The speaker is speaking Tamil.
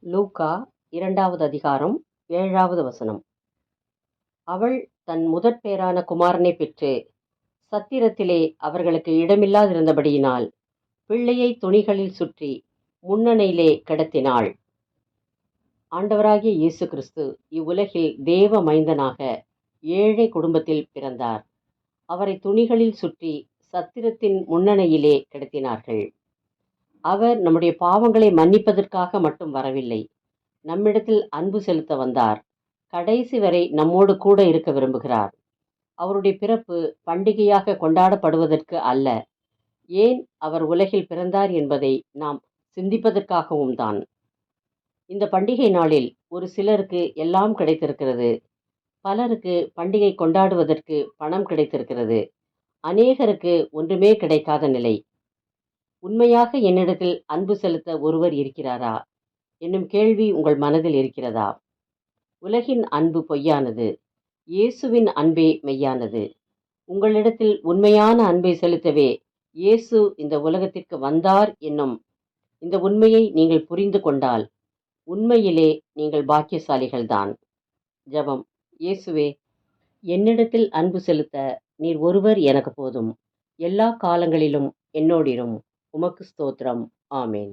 லூக்கா 2வது அதிகாரம் 7வது வசனம். அவள் தன் முதற்பேறான குமாரனைப் பெற்று சத்திரத்திலே அவர்களுக்கு இடமில்லாதிருந்தபடியினால் பிள்ளையைத் துணிகளில் சுற்றி முன்னணையிலே கிடத்தினாள். ஆண்டவராகிய இயேசு கிறிஸ்து இவ்வுலகில் தேவ மைந்தனாக ஏழை குடும்பத்தில் பிறந்தார். அவரை துணிகளில் சுற்றி சத்திரத்தின் முன்னணையிலே கிடத்தினார்கள். அவர் நம்முடைய பாவங்களை மன்னிப்பதற்காக மட்டும் வரவில்லை, நம்மிடத்தில் அன்பு செலுத்த வந்தார். கடைசி வரை நம்மோடு கூட இருக்க விரும்புகிறார். அவருடைய பிறப்பு பண்டிகையாக கொண்டாடப்படுவதற்கு அல்ல, ஏன் அவர் உலகில் பிறந்தார் என்பதை நாம் சிந்திப்பதற்காகவும் தான். இந்த பண்டிகை நாளில் ஒரு சிலருக்கு எல்லாம் கிடைத்திருக்கிறது, பலருக்கு பண்டிகை கொண்டாடுவதற்கு பணம் கிடைத்திருக்கிறது, அநேகருக்கு ஒன்றுமே கிடைக்காத நிலை. உண்மையாக என்னிடத்தில் அன்பு செலுத்த ஒருவர் இருக்கிறாரா என்னும் கேள்வி உங்கள் மனதில் இருக்கிறதா? உலகின் அன்பு பொய்யானது, இயேசுவின் அன்பே மெய்யானது. உங்களிடத்தில் உண்மையான அன்பை செலுத்தவே இயேசு இந்த உலகத்திற்கு வந்தார் என்னும் இந்த உண்மையை நீங்கள் புரிந்து கொண்டால் உண்மையிலே நீங்கள் பாக்கியசாலிகள்தான். ஜெபம். இயேசுவே, என்னிடத்தில் அன்பு செலுத்த நீர் ஒருவர் எனக்கு போதும். எல்லா காலங்களிலும் என்னோடிரும். உமக்கு ஸ்தோத்திரம். ஆமேன்.